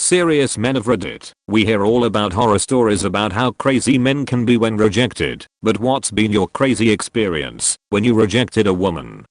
Serious men of Reddit, we hear all about horror stories about how crazy men can be when rejected, but what's been your crazy experience when you rejected a woman?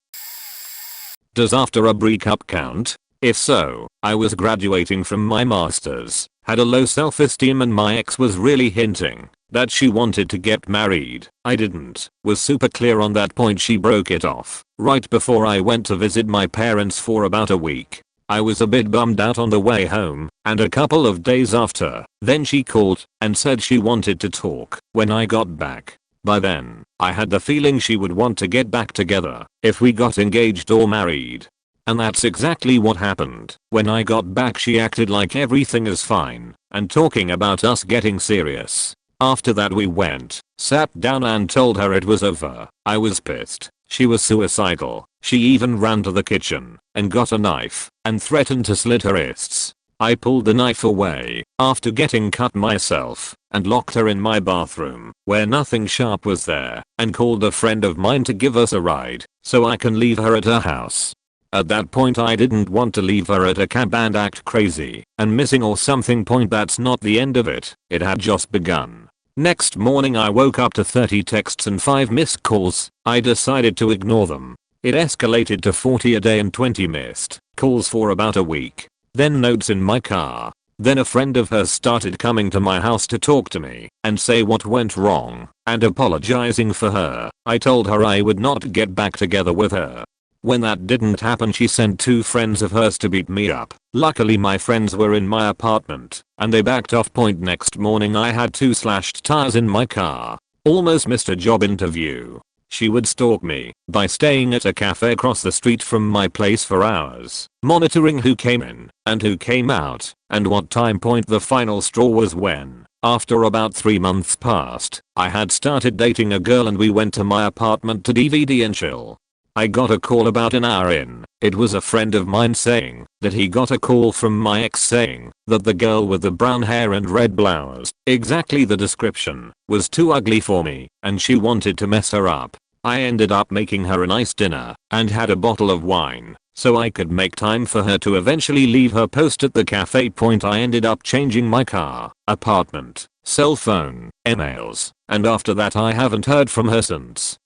Does after a breakup count? If so, I was graduating from my masters, had a low self-esteem and my ex was really hinting that she wanted to get married. I didn't, was super clear on that point. She broke it off right before I went to visit my parents for about a week. I was a bit bummed out on the way home, and a couple of days after, then she called and said she wanted to talk when I got back. By then, I had the feeling she would want to get back together if we got engaged or married. And that's exactly what happened. When I got back she acted like everything is fine and talking about us getting serious. After that we went, sat down and told her it was over. I was pissed. She was suicidal. She even ran to the kitchen and got a knife and threatened to slit her wrists. I pulled the knife away after getting cut myself and locked her in my bathroom where nothing sharp was there and called a friend of mine to give us a ride so I can leave her at her house. At that point I didn't want to leave her at a cab and act crazy and missing or something. That's not the end of it. It had just begun. Next morning I woke up to 30 texts and 5 missed calls. I decided to ignore them. It escalated to 40 a day and 20 missed calls for about a week. Then notes in my car. Then a friend of hers started coming to my house to talk to me and say what went wrong and apologizing for her. I told her I would not get back together with her. When that didn't happen she sent 2 friends of hers to beat me up. Luckily my friends were in my apartment and they backed off. Next morning I had 2 slashed tires in my car. Almost missed a job interview. She would stalk me by staying at a cafe across the street from my place for hours, monitoring who came in and who came out and what time. The final straw was when, after about 3 months passed, I had started dating a girl and we went to my apartment to DVD and chill. I got a call about an hour in. It was a friend of mine saying that he got a call from my ex saying that the girl with the brown hair and red blouse, exactly the description, was too ugly for me and she wanted to mess her up. I ended up making her a nice dinner and had a bottle of wine so I could make time for her to eventually leave her post at the cafe. I ended up changing my car, apartment, cell phone, emails, and after that I haven't heard from her since.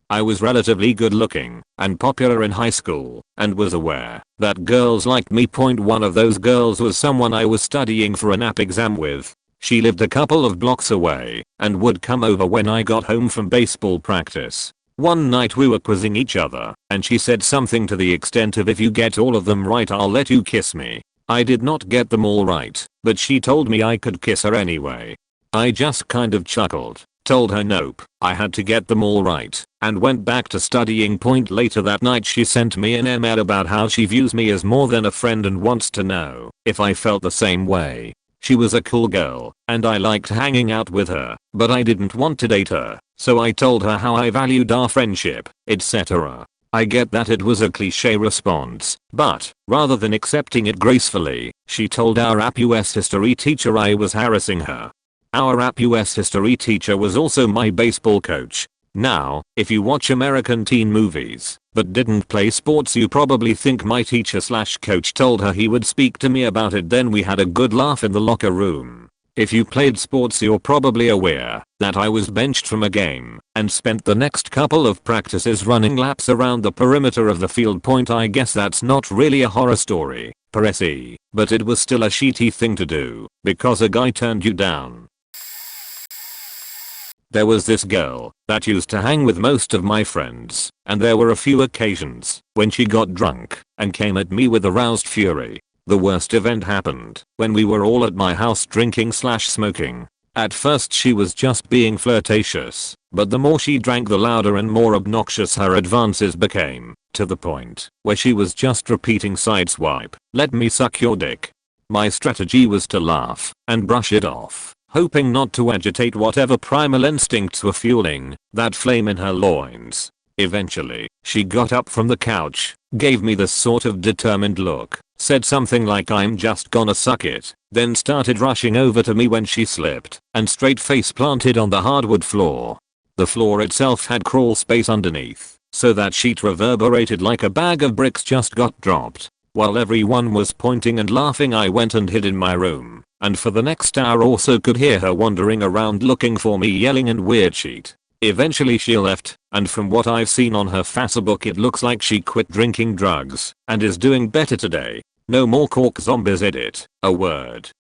I was relatively good looking and popular in high school and was aware that girls liked me. One of those girls was someone I was studying for an app exam with. She lived a couple of blocks away and would come over when I got home from baseball practice. One night we were quizzing each other and she said something to the extent of, if you get all of them right I'll let you kiss me. I did not get them all right, but she told me I could kiss her anyway. I just kind of chuckled, told her nope, I had to get them all right, and went back to studying. Later that night she sent me an email about how she views me as more than a friend and wants to know if I felt the same way. She was a cool girl and I liked hanging out with her, but I didn't want to date her, so I told her how I valued our friendship, etc. I get that it was a cliche response, but rather than accepting it gracefully, she told our app US history teacher I was harassing her. Our app US history teacher was also my baseball coach. Now, if you watch American teen movies but didn't play sports you probably think my teacher/coach told her he would speak to me about it. Then we had a good laugh in the locker room. If you played sports you're probably aware that I was benched from a game and spent the next couple of practices running laps around the perimeter of the field. I guess that's not really a horror story, per se, but it was still a shitty thing to do because a guy turned you down. There was this girl that used to hang with most of my friends, and there were a few occasions when she got drunk and came at me with aroused fury. The worst event happened when we were all at my house drinking/smoking. At first she was just being flirtatious, but the more she drank the louder and more obnoxious her advances became, to the point where she was just repeating sideswipe, let me suck your dick. My strategy was to laugh and brush it off, hoping not to agitate whatever primal instincts were fueling that flame in her loins. Eventually, she got up from the couch, gave me this sort of determined look, said something like I'm just gonna suck it, then started rushing over to me when she slipped and straight face planted on the hardwood floor. The floor itself had crawl space underneath, so that sheet reverberated like a bag of bricks just got dropped. While everyone was pointing and laughing, I went and hid in my room, and for the next hour or so could hear her wandering around looking for me, yelling and weird shit. Eventually she left, and from what I've seen on her Facebook it looks like she quit drinking drugs and is doing better today. No more cork zombies, edit a word.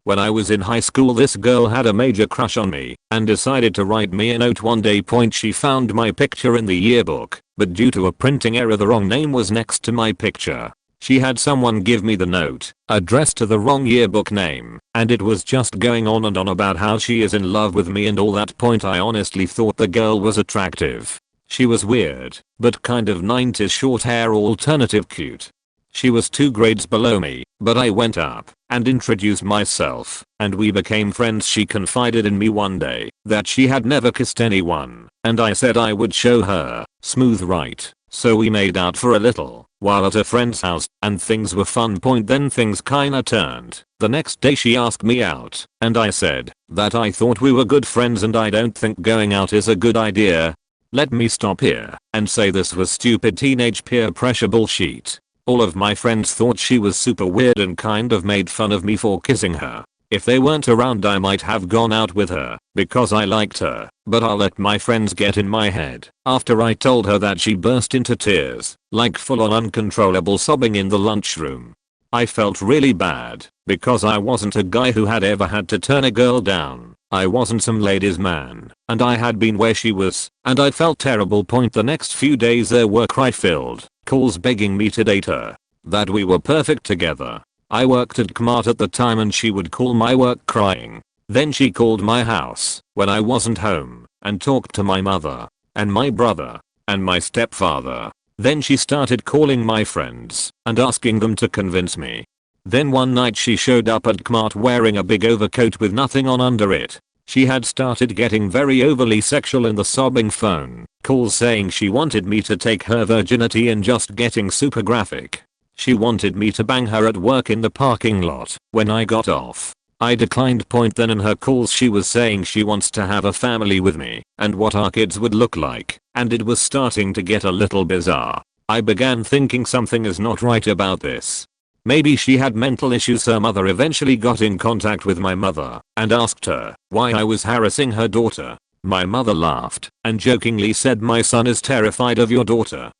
When I was in high school, this girl had a major crush on me and decided to write me a note one day. She found my picture in the yearbook, but due to a printing error the wrong name was next to my picture. She had someone give me the note addressed to the wrong yearbook name, and it was just going on and on about how she is in love with me and all that. I honestly thought the girl was attractive. She was weird, but kind of 90s short hair, alternative cute. She was 2 grades below me, but I went up and introduced myself, and we became friends. She confided in me one day that she had never kissed anyone, and I said I would show her. Smooth, right? So we made out for a little while at a friend's house, and things were fun. Then things kinda turned. The next day she asked me out, and I said that I thought we were good friends and I don't think going out is a good idea. Let me stop here and say this was stupid teenage peer pressure bullshit. All of my friends thought she was super weird and kind of made fun of me for kissing her. If they weren't around I might have gone out with her because I liked her, but I'll let my friends get in my head. After I told her that, she burst into tears, like full on uncontrollable sobbing in the lunchroom. I felt really bad because I wasn't a guy who had ever had to turn a girl down. I wasn't some ladies man, and I had been where she was, and I felt terrible. The next few days there were cry-filled calls begging me to date her, that we were perfect together. I worked at Kmart at the time and she would call my work crying. Then she called my house when I wasn't home and talked to my mother and my brother and my stepfather. Then she started calling my friends and asking them to convince me. Then one night she showed up at Kmart wearing a big overcoat with nothing on under it. She had started getting very overly sexual in the sobbing phone calls, saying she wanted me to take her virginity and just getting super graphic. She wanted me to bang her at work in the parking lot when I got off. I declined. Then in her calls she was saying she wants to have a family with me and what our kids would look like, and it was starting to get a little bizarre. I began thinking something is not right about this. Maybe she had mental issues. Her mother eventually got in contact with my mother and asked her why I was harassing her daughter. My mother laughed and jokingly said, "My son is terrified of your daughter,"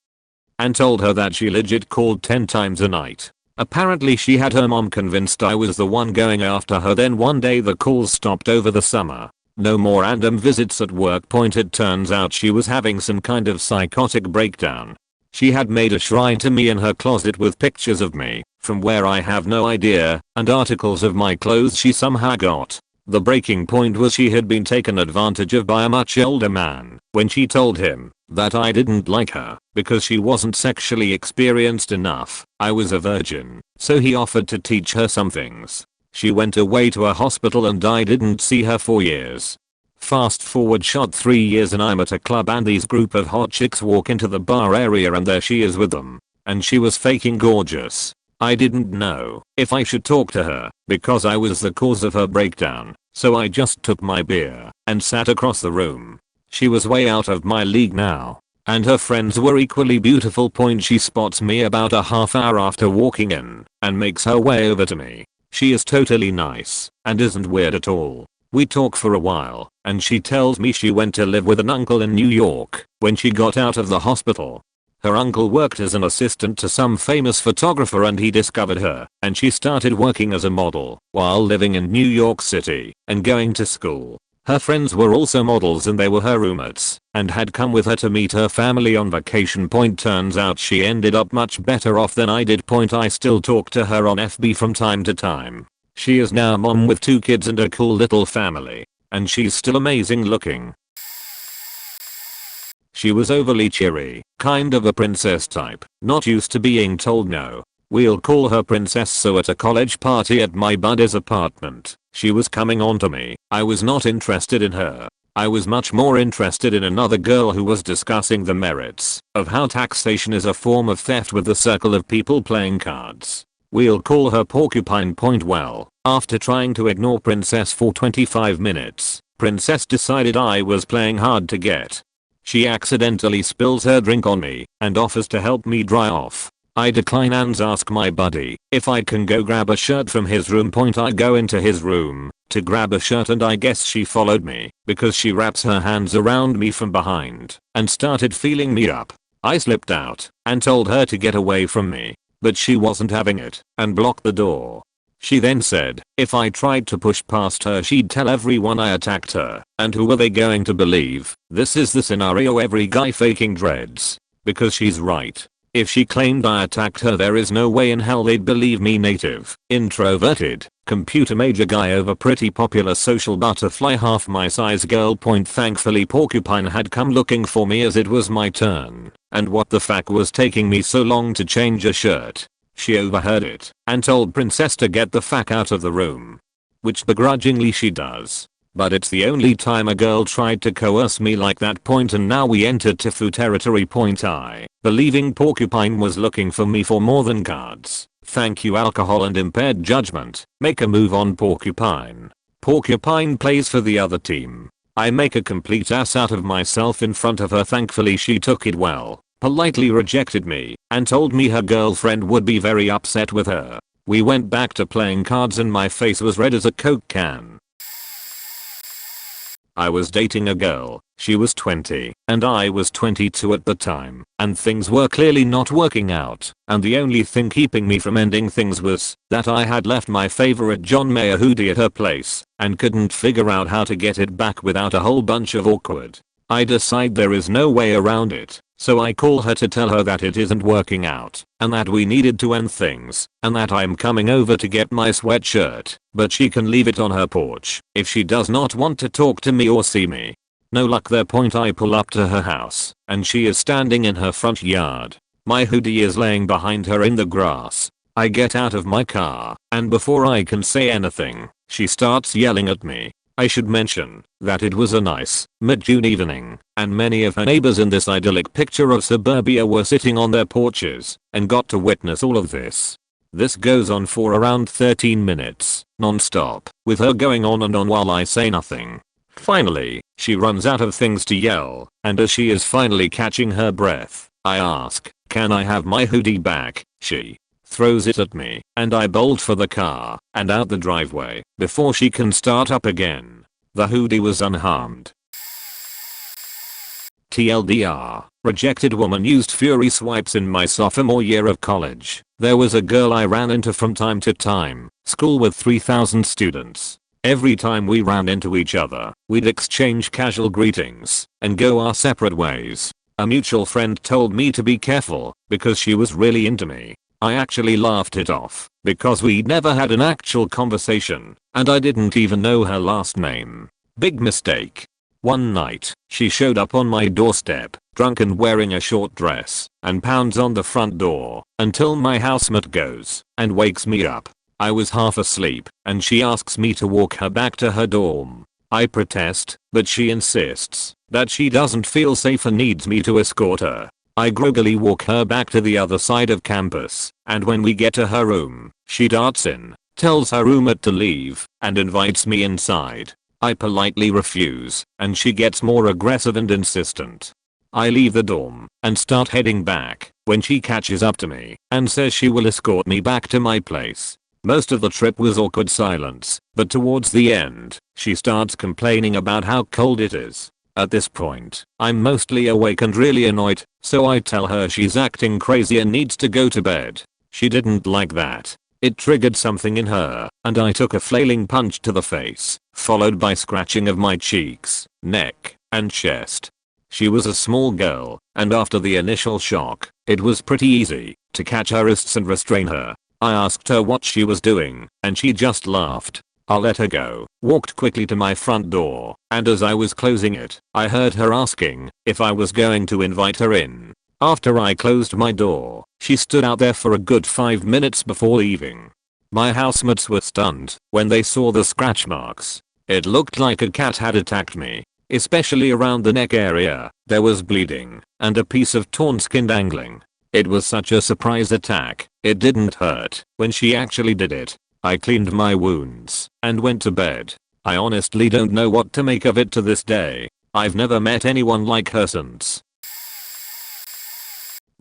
and told her that she legit called 10 times a night. Apparently she had her mom convinced I was the one going after her. Then one day the calls stopped over the summer. No more random visits at work. It turns out she was having some kind of psychotic breakdown. She had made a shrine to me in her closet with pictures of me from where I have no idea, and articles of my clothes she somehow got. The breaking point was she had been taken advantage of by a much older man when she told him that I didn't like her because she wasn't sexually experienced enough. I was a virgin, so he offered to teach her some things. She went away to a hospital and I didn't see her for years. Fast forward shot 3 years and I'm at a club and these group of hot chicks walk into the bar area and there she is with them. And she was faking gorgeous. I didn't know if I should talk to her because I was the cause of her breakdown, so I just took my beer and sat across the room. She was way out of my league now, and her friends were equally beautiful. She spots me about a half hour after walking in and makes her way over to me. She is totally nice and isn't weird at all. We talk for a while and she tells me she went to live with an uncle in New York when she got out of the hospital. Her uncle worked as an assistant to some famous photographer and he discovered her and she started working as a model while living in New York City and going to school. Her friends were also models and they were her roommates and had come with her to meet her family on vacation. Turns out she ended up much better off than I did. I still talk to her on FB from time to time. She is now a mom with 2 kids and a cool little family, and she's still amazing looking. She was overly cheery, kind of a princess type, not used to being told no. We'll call her princess. So at a college party at my buddy's apartment, she was coming on to me. I was not interested in her. I was much more interested in another girl who was discussing the merits of how taxation is a form of theft with a circle of people playing cards. We'll call her Porcupine. Well, after trying to ignore Princess for 25 minutes, Princess decided I was playing hard to get. She accidentally spills her drink on me and offers to help me dry off. I decline and ask my buddy if I can go grab a shirt from his room. I go into his room to grab a shirt and I guess she followed me because she wraps her hands around me from behind and started feeling me up. I slipped out and told her to get away from me, but she wasn't having it and blocked the door. She then said if I tried to push past her she'd tell everyone I attacked her, and who were they going to believe? This is the scenario every guy faking dreads. Because she's right. If she claimed I attacked her there is no way in hell they'd believe me. Native, introverted, computer major guy over pretty popular social butterfly half my size girl. Thankfully Porcupine had come looking for me as it was my turn, and what the fuck was taking me so long to change a shirt? She overheard it and told Princess to get the fuck out of the room. Which begrudgingly she does. But it's the only time a girl tried to coerce me like that. And now we entered Tifu territory. I, believing Porcupine was looking for me for more than cards. Thank you alcohol and impaired judgment. Make a move on Porcupine. Porcupine plays for the other team. I make a complete ass out of myself in front of her. Thankfully she took it well, politely rejected me, and told me her girlfriend would be very upset with her. We went back to playing cards and my face was red as a Coke can. I was dating a girl, she was 20, and I was 22 at the time, and things were clearly not working out, and the only thing keeping me from ending things was that I had left my favorite John Mayer hoodie at her place, and couldn't figure out how to get it back without a whole bunch of awkward. I decide there is no way around it, so I call her to tell her that it isn't working out, and that we needed to end things, and that I'm coming over to get my sweatshirt, but she can leave it on her porch if she does not want to talk to me or see me. No luck there. I pull up to her house, and she is standing in her front yard. My hoodie is laying behind her in the grass. I get out of my car, and before I can say anything, she starts yelling at me. I should mention that it was a nice mid-June evening, and many of her neighbors in this idyllic picture of suburbia were sitting on their porches and got to witness all of this. This goes on for around 13 minutes, non-stop, with her going on and on while I say nothing. Finally, she runs out of things to yell, and as she is finally catching her breath, I ask, "Can I have my hoodie back?" She throws it at me, and I bolt for the car and out the driveway before she can start up again. The hoodie was unharmed. TLDR, rejected woman used Fury swipes in my sophomore year of college. There was a girl I ran into from time to time, school with 3,000 students. Every time we ran into each other, we'd exchange casual greetings and go our separate ways. A mutual friend told me to be careful because she was really into me. I actually laughed it off because we'd never had an actual conversation and I didn't even know her last name. Big mistake. One night, she showed up on my doorstep, drunk and wearing a short dress, and pounds on the front door until my housemate goes and wakes me up. I was half asleep and she asks me to walk her back to her dorm. I protest, but she insists that she doesn't feel safe and needs me to escort her. I groggily walk her back to the other side of campus, and when we get to her room, she darts in, tells her roommate to leave, and invites me inside. I politely refuse, and she gets more aggressive and insistent. I leave the dorm and start heading back when she catches up to me and says she will escort me back to my place. Most of the trip was awkward silence, but towards the end, she starts complaining about how cold it is. At this point, I'm mostly awake and really annoyed, so I tell her she's acting crazy and needs to go to bed. She didn't like that. It triggered something in her, and I took a flailing punch to the face, followed by scratching of my cheeks, neck, and chest. She was a small girl, and after the initial shock, it was pretty easy to catch her wrists and restrain her. I asked her what she was doing, and she just laughed. I let her go, walked quickly to my front door, and as I was closing it, I heard her asking if I was going to invite her in. After I closed my door, she stood out there for a good 5 minutes before leaving. My housemates were stunned when they saw the scratch marks. It looked like a cat had attacked me, especially around the neck area. There was bleeding and a piece of torn skin dangling. It was such a surprise attack, it didn't hurt when she actually did it. I cleaned my wounds and went to bed. I honestly don't know what to make of it to this day. I've never met anyone like her since.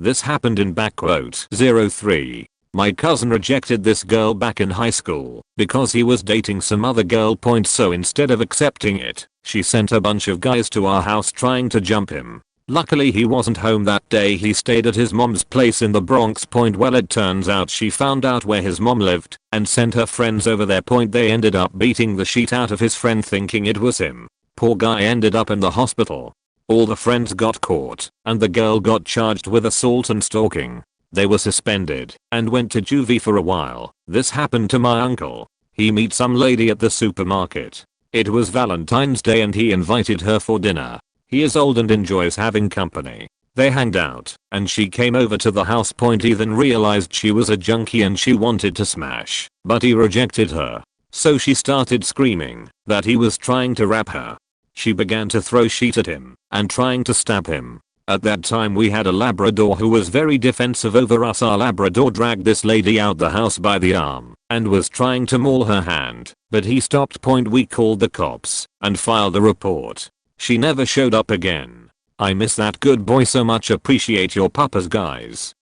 This happened in '03. My cousin rejected this girl back in high school because he was dating some other girl. So instead of accepting it, she sent a bunch of guys to our house trying to jump him. Luckily he wasn't home that day, he stayed at his mom's place in the Bronx. Well, it turns out she found out where his mom lived and sent her friends over there. They ended up beating the shit out of his friend thinking it was him. Poor guy ended up in the hospital. All the friends got caught and the girl got charged with assault and stalking. They were suspended and went to juvie for a while. This happened to my uncle. He met some lady at the supermarket. It was Valentine's Day and he invited her for dinner. He is old and enjoys having company. They hanged out and she came over to the house. He then realized she was a junkie and she wanted to smash, but he rejected her. So she started screaming that he was trying to rape her. She began to throw shit at him and trying to stab him. At that time we had a Labrador who was very defensive over us. Our Labrador dragged this lady out the house by the arm and was trying to maul her hand, but he stopped. We called the cops and filed a report. She never showed up again. I miss that good boy so much. Appreciate your papas, guys.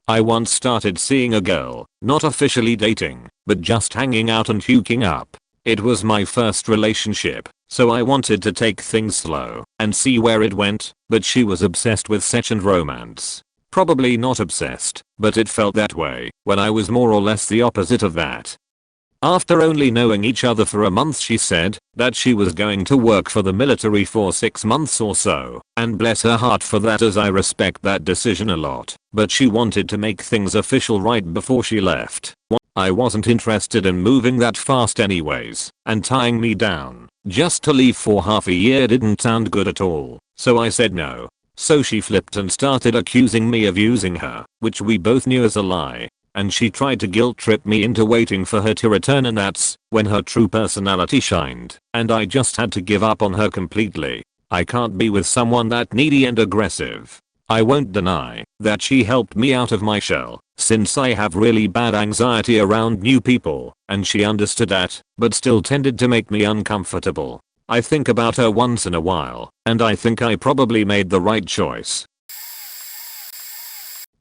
I once started seeing a girl, not officially dating, but just hanging out and hooking up. It was my first relationship, so I wanted to take things slow and see where it went, but she was obsessed with sex and romance. Probably not obsessed, but it felt that way when I was more or less the opposite of that. After only knowing each other for a month, she said that she was going to work for the military for 6 months or so, and bless her heart for that, as I respect that decision a lot, but she wanted to make things official right before she left. I wasn't interested in moving that fast anyways, and tying me down just to leave for half a year didn't sound good at all, so I said no. So she flipped and started accusing me of using her, which we both knew is a lie. And she tried to guilt trip me into waiting for her to return, and that's when her true personality shined, and I just had to give up on her completely. I can't be with someone that needy and aggressive. I won't deny that she helped me out of my shell, since I have really bad anxiety around new people, and she understood that, but still tended to make me uncomfortable. I think about her once in a while, and I think I probably made the right choice.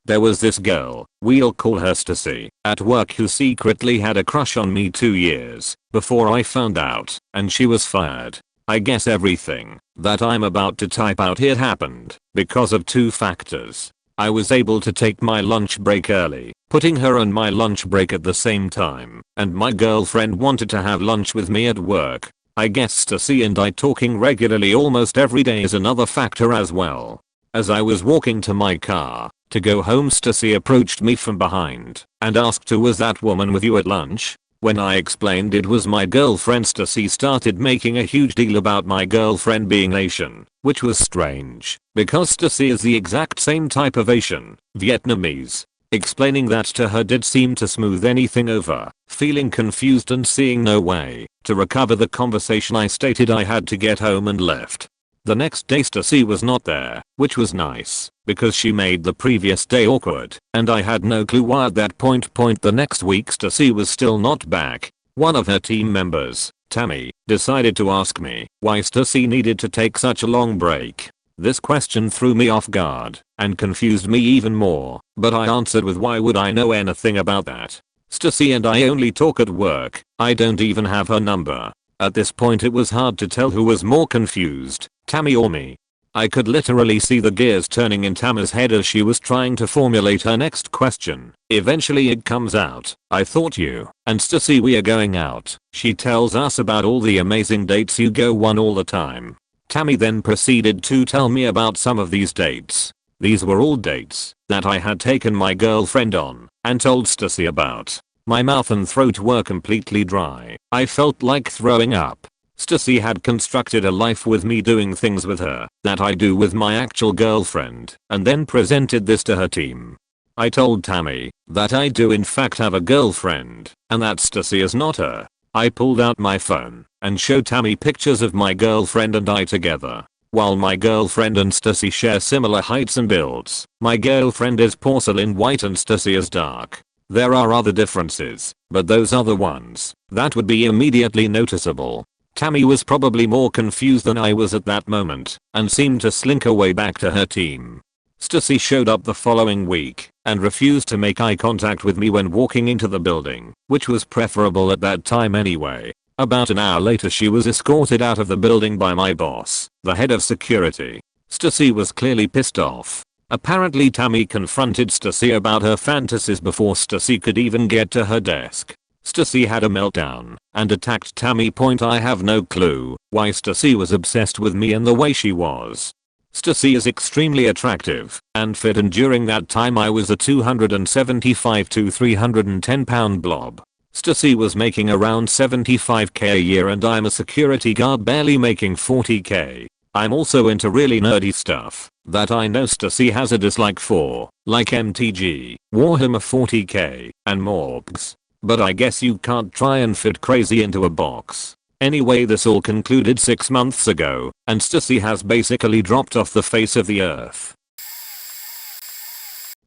There was this girl, we'll call her Stacy, at work who secretly had a crush on me 2 years before I found out, and she was fired. I guess everything that I'm about to type out here happened because of 2 factors. I was able to take my lunch break early, putting her on my lunch break at the same time, and my girlfriend wanted to have lunch with me at work. I guess Stacy and I talking regularly almost every day is another factor as well. As I was walking to my car to go home, Stacy approached me from behind and asked, "Who was that woman with you at lunch?" When I explained it was my girlfriend, Stacy started making a huge deal about my girlfriend being Asian, which was strange because Stacy is the exact same type of Asian, Vietnamese. Explaining that to her did seem to smooth anything over. Feeling confused and seeing no way to recover the conversation, I stated I had to get home and left. The next day Stacy was not there, which was nice because she made the previous day awkward, and I had no clue why at that point. The next week Stacy was still not back. One of her team members, Tammy, decided to ask me why Stacy needed to take such a long break. This question threw me off guard and confused me even more, but I answered with, "Why would I know anything about that? Stacy and I only talk at work. I don't even have her number." At this point it was hard to tell who was more confused, Tammy or me. I could literally see the gears turning in Tammy's head as she was trying to formulate her next question. Eventually it comes out, "I thought you and Stacy we are going out." She tells us about all the amazing dates you go on all the time. Tammy then proceeded to tell me about some of these dates. These were all dates that I had taken my girlfriend on and told Stacy about. My mouth and throat were completely dry. I felt like throwing up. Stacy had constructed a life with me, doing things with her that I do with my actual girlfriend, and then presented this to her team. I told Tammy that I do in fact have a girlfriend and that Stacy is not her. I pulled out my phone and showed Tammy pictures of my girlfriend and I together. While my girlfriend and Stacy share similar heights and builds, my girlfriend is porcelain white and Stacy is dark. There are other differences, but those are the ones that would be immediately noticeable. Tammy was probably more confused than I was at that moment and seemed to slink away back to her team. Stacy showed up the following week and refused to make eye contact with me when walking into the building, which was preferable at that time anyway. About an hour later she was escorted out of the building by my boss, the head of security. Stacy was clearly pissed off. Apparently Tammy confronted Stacy about her fantasies before Stacy could even get to her desk. Stacy had a meltdown and attacked Tammy. I have no clue why Stacy was obsessed with me and the way she was. Stacy is extremely attractive and fit, and during that time I was a 275 to 310 pound blob. Stacy was making around 75k a year and I'm a security guard barely making 40k. I'm also into really nerdy stuff that I know Stacy has a dislike for, like MTG, Warhammer 40k, and Morgs. But I guess you can't try and fit crazy into a box. Anyway, this all concluded 6 months ago, and Stacy has basically dropped off the face of the earth.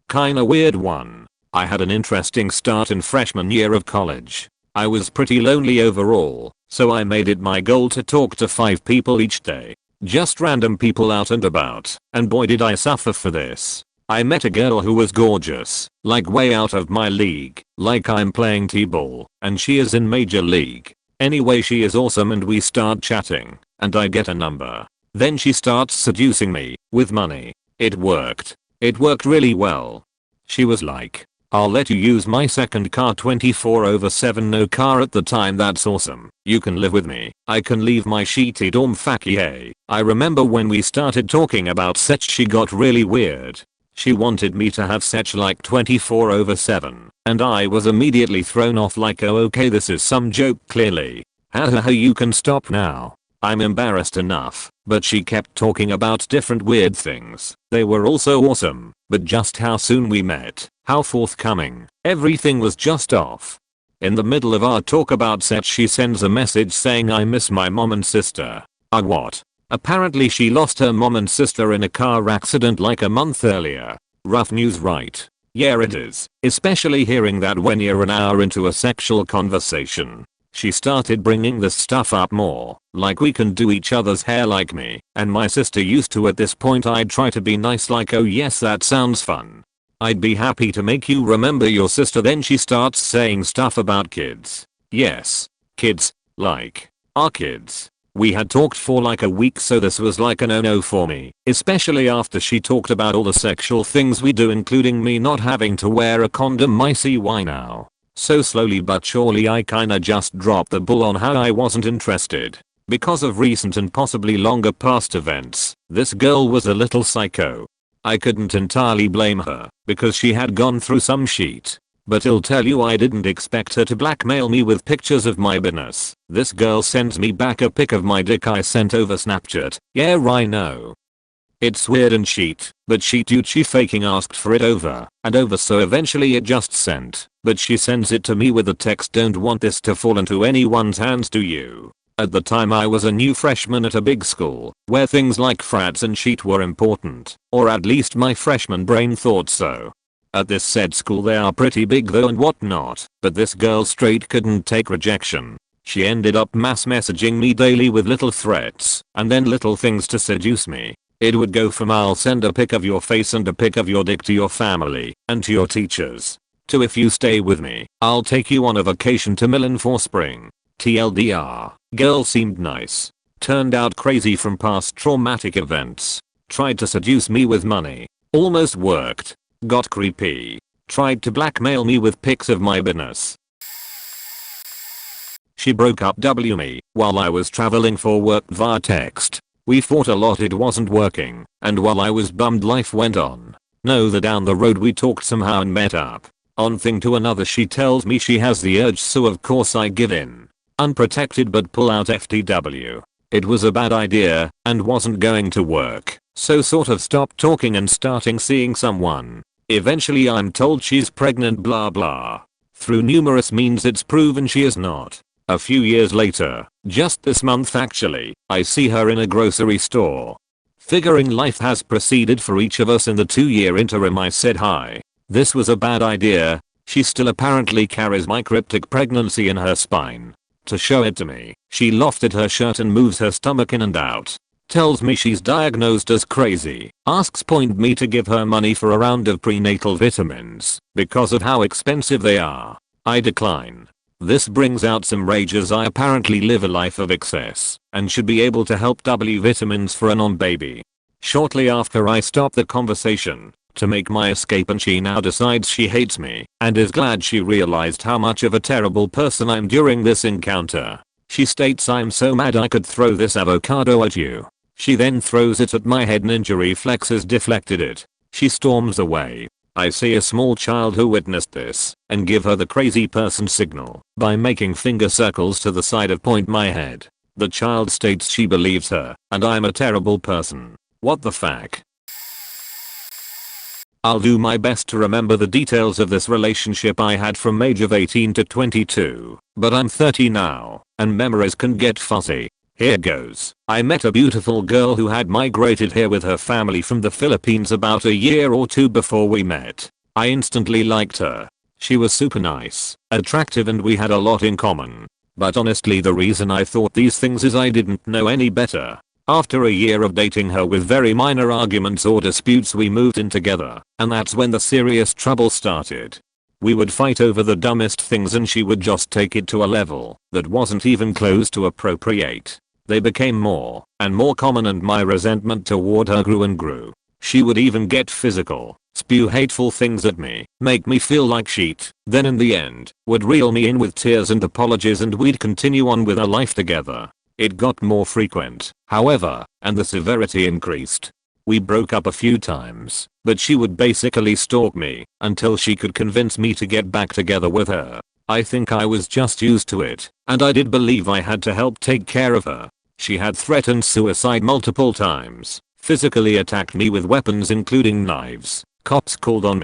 Kinda weird one. I had an interesting start in freshman year of college. I was pretty lonely overall, so I made it my goal to talk to 5 people each day. Just random people out and about, and boy did I suffer for this. I met a girl who was gorgeous, like way out of my league, like I'm playing t-ball, and she is in major league. Anyway, she is awesome and we start chatting, and I get a number. Then she starts seducing me, with money. It worked. It worked really well. She was like, I'll let you use my second car 24/7, no car at the time, that's awesome. You can live with me. I can leave my shitty dorm fakie. I remember when we started talking about sex she got really weird. She wanted me to have sex like 24/7, and I was immediately thrown off like, oh okay, this is some joke clearly. Hahaha, you can stop now. I'm embarrassed enough, but she kept talking about different weird things. They were also awesome, but just how soon we met, how forthcoming, everything was just off. In the middle of our talk about sex she sends a message saying I miss my mom and sister. What? Apparently she lost her mom and sister in a car accident like a month earlier. Rough news, right? Yeah, it is. Especially hearing that when you're an hour into a sexual conversation. She started bringing this stuff up more, like we can do each other's hair like me and my sister used to. At this point I'd try to be nice like, oh yes, that sounds fun. I'd be happy to make you remember your sister. Then she starts saying stuff about kids. Yes, kids, like our kids. We had talked for like a week, so this was like a no-no for me, especially after she talked about all the sexual things we do, including me not having to wear a condom. I see why now. So slowly but surely I kinda just dropped the ball on how I wasn't interested. Because of recent and possibly longer past events, this girl was a little psycho. I couldn't entirely blame her, because she had gone through some shit. But I'll tell you, I didn't expect her to blackmail me with pictures of my business. This girl sends me back a pic of my dick I sent over Snapchat. Yeah, I know. It's weird and shit, but she faking asked for it over and over, so eventually it just sent. But she sends it to me with the text, don't want this to fall into anyone's hands, do you? At the time I was a new freshman at a big school, where things like frats and shit were important, or at least my freshman brain thought so. At this said school they are pretty big though and whatnot, but this girl straight couldn't take rejection. She ended up mass messaging me daily with little threats, and then little things to seduce me. It would go from I'll send a pic of your face and a pic of your dick to your family, and to your teachers, to if you stay with me, I'll take you on a vacation to Milan for spring. TLDR, girl seemed nice. Turned out crazy from past traumatic events. Tried to seduce me with money. Almost worked. Got creepy. Tried to blackmail me with pics of my business. She broke up me while I was traveling for work via text. We fought a lot, it wasn't working, and while I was bummed life went on. Down the road we talked somehow and met up. On thing to another she tells me she has the urge, so of course I give in. Unprotected but pull out FTW. It was a bad idea and wasn't going to work, so sort of stopped talking and starting seeing someone. Eventually I'm told she's pregnant, blah blah. Through numerous means it's proven she is not. A few years later, just this month actually, I see her in a grocery store. Figuring life has proceeded for each of us in the 2-year interim, I said hi. This was a bad idea. She still apparently carries my cryptic pregnancy in her spine. To show it to me, she lofted her shirt and moves her stomach in and out. tells me she's diagnosed as crazy, asks me to give her money for a round of prenatal vitamins because of how expensive they are. I decline. This brings out some rage as I apparently live a life of excess and should be able to help W vitamins for a non-baby. Shortly after I stop the conversation to make my escape, and she now decides she hates me and is glad she realized how much of a terrible person I'm during this encounter. She states, "I'm so mad I could throw this avocado at you." She then throws it at my head. Ninja reflexes deflected it. She storms away. I see a small child who witnessed this and give her the crazy person signal by making finger circles to the side of my head. The child states she believes her and I'm a terrible person. What the fuck? I'll do my best to remember the details of this relationship I had from age of 18 to 22, but I'm 30 now, and memories can get fuzzy. Here goes. I met a beautiful girl who had migrated here with her family from the Philippines about a year or two before we met. I instantly liked her. She was super nice, attractive, and we had a lot in common. But honestly, the reason I thought these things is I didn't know any better. After a year of dating her with very minor arguments or disputes, we moved in together, and that's when the serious trouble started. We would fight over the dumbest things and she would just take it to a level that wasn't even close to appropriate. They became more and more common, and my resentment toward her grew and grew. She would even get physical, spew hateful things at me, make me feel like shit, then in the end, would reel me in with tears and apologies, and we'd continue on with our life together. It got more frequent, however, and the severity increased. We broke up a few times, but she would basically stalk me until she could convince me to get back together with her. I think I was just used to it, and I did believe I had to help take care of her. She had threatened suicide multiple times, physically attacked me with weapons including knives. Cops called on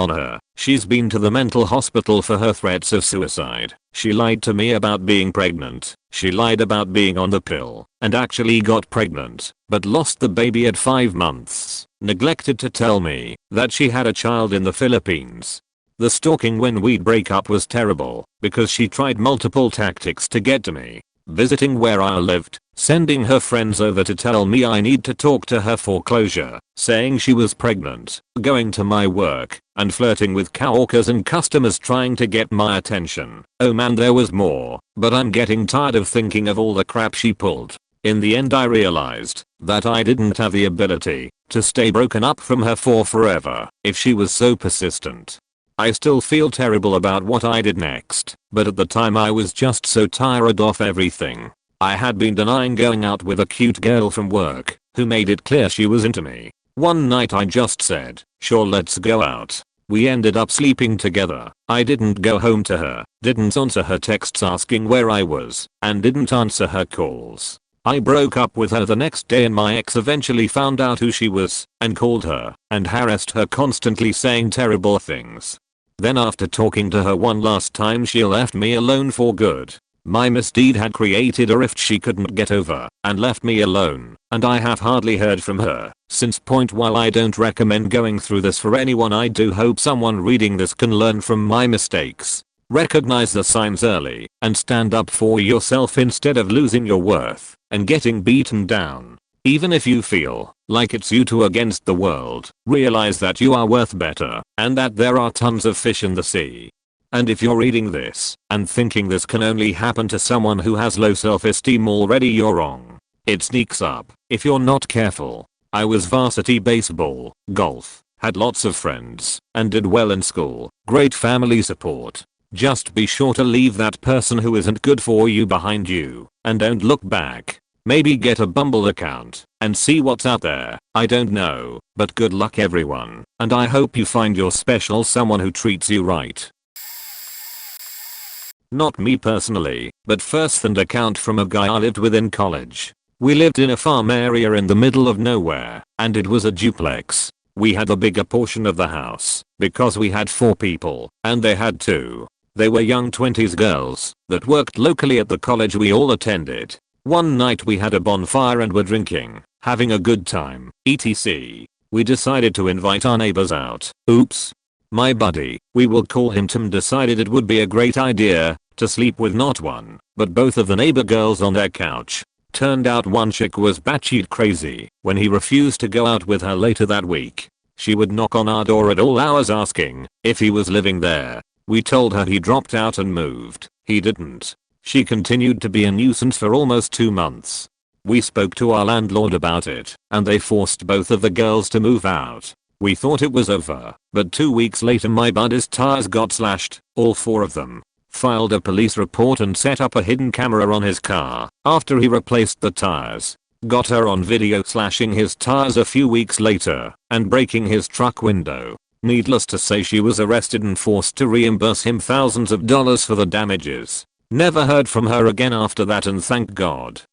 her. She's been to the mental hospital for her threats of suicide. She lied to me about being pregnant. She lied about being on the pill and actually got pregnant, but lost the baby at 5 months. Neglected to tell me that she had a child in the Philippines. The stalking when we'd break up was terrible because she tried multiple tactics to get to me. Visiting where I lived, sending her friends over to tell me I need to talk to her for closure, saying she was pregnant, going to my work, and flirting with coworkers and customers trying to get my attention. Oh man, there was more, but I'm getting tired of thinking of all the crap she pulled. In the end, I realized that I didn't have the ability to stay broken up from her for forever if she was so persistent. I still feel terrible about what I did next, but at the time I was just so tired of everything. I had been denying going out with a cute girl from work who made it clear she was into me. One night I just said, "Sure, let's go out." We ended up sleeping together. I didn't go home to her, didn't answer her texts asking where I was, and didn't answer her calls. I broke up with her the next day, and my ex eventually found out who she was and called her and harassed her constantly, saying terrible things. Then after talking to her one last time, she left me alone for good. My misdeed had created a rift she couldn't get over and left me alone, and I have hardly heard from her since. While I don't recommend going through this for anyone, I do hope someone reading this can learn from my mistakes. Recognize the signs early and stand up for yourself instead of losing your worth and getting beaten down. Even if you feel like it's you two against the world, realize that you are worth better and that there are tons of fish in the sea. And if you're reading this and thinking this can only happen to someone who has low self-esteem already, you're wrong. It sneaks up if you're not careful. I was varsity baseball, golf, had lots of friends, and did well in school, great family support. Just be sure to leave that person who isn't good for you behind you and don't look back. Maybe get a Bumble account and see what's out there. I don't know, but good luck everyone, and I hope you find your special someone who treats you right. Not me personally, but first-hand account from a guy I lived with in college. We lived in a farm area in the middle of nowhere, and it was a duplex. We had the bigger portion of the house because we had 4 people and they had 2. They were young 20s girls that worked locally at the college we all attended. One night we had a bonfire and were drinking, having a good time, etc. We decided to invite our neighbors out. Oops. My buddy, we will call him Tim, decided it would be a great idea to sleep with not one, but both of the neighbor girls on their couch. Turned out one chick was batshit crazy when he refused to go out with her later that week. She would knock on our door at all hours asking if he was living there. We told her he dropped out and moved. He didn't. She continued to be a nuisance for almost 2 months. We spoke to our landlord about it, and they forced both of the girls to move out. We thought it was over, but 2 weeks later my buddy's tires got slashed, all 4 of them. Filed a police report and set up a hidden camera on his car after he replaced the tires. Got her on video slashing his tires a few weeks later and breaking his truck window. Needless to say, she was arrested and forced to reimburse him thousands of dollars for the damages. Never heard from her again after that, and thank God.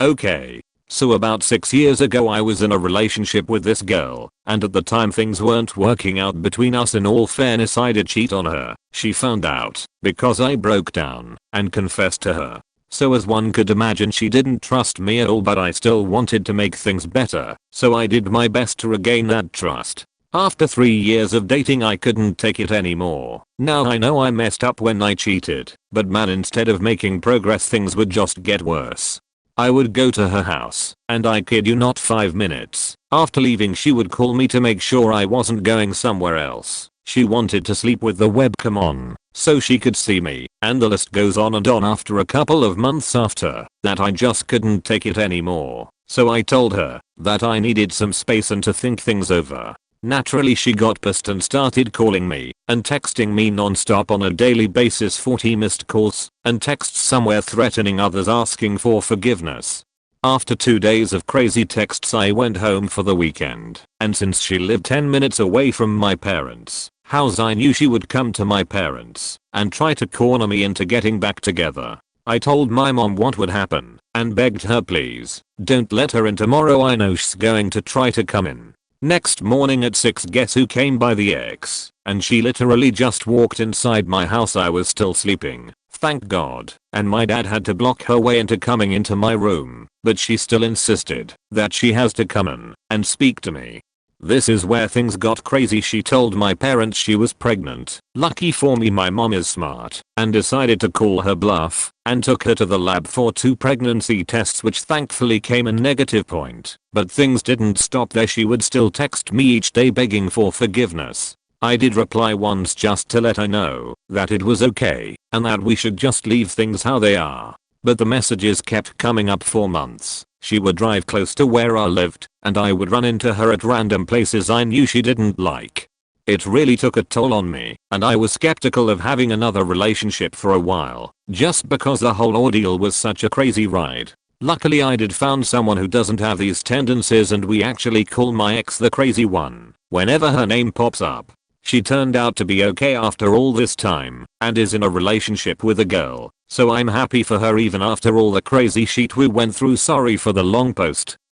Okay. So about 6 years ago I was in a relationship with this girl, and at the time things weren't working out between us. In all fairness, I did cheat on her. She found out because I broke down and confessed to her. So as one could imagine, she didn't trust me at all, but I still wanted to make things better, so I did my best to regain that trust. After 3 years of dating I couldn't take it anymore. Now I know I messed up when I cheated, but man, instead of making progress things would just get worse. I would go to her house, and I kid you not, 5 minutes after leaving she would call me to make sure I wasn't going somewhere else. She wanted to sleep with the webcam on so she could see me, and the list goes on and on. After a couple of months after that I just couldn't take it anymore, so I told her that I needed some space and to think things over. Naturally she got pissed and started calling me and texting me non-stop on a daily basis, 40 missed calls and texts somewhere threatening others, asking for forgiveness. After 2 days of crazy texts I went home for the weekend, and since she lived 10 minutes away from my parents' house I knew she would come to my parents and try to corner me into getting back together. I told my mom what would happen and begged her, please don't let her in tomorrow, I know she's going to try to come in. Next morning at 6, guess who came by? The ex, and she literally just walked inside my house. I was still sleeping, thank God, and my dad had to block her way into coming into my room, but she still insisted that she has to come in and speak to me. This is where things got crazy. She told my parents she was pregnant. Lucky for me my mom is smart and decided to call her bluff and took her to the lab for 2 pregnancy tests, which thankfully came a negative point. But things didn't stop there. She would still text me each day begging for forgiveness. I did reply once just to let her know that it was okay and that we should just leave things how they are. But the messages kept coming up for months. She would drive close to where I lived, and I would run into her at random places I knew she didn't like. It really took a toll on me, and I was skeptical of having another relationship for a while, just because the whole ordeal was such a crazy ride. Luckily I did found someone who doesn't have these tendencies, and we actually call my ex the crazy one whenever her name pops up. She turned out to be okay after all this time, and is in a relationship with a girl, so I'm happy for her even after all the crazy shit we went through. Sorry for the long post.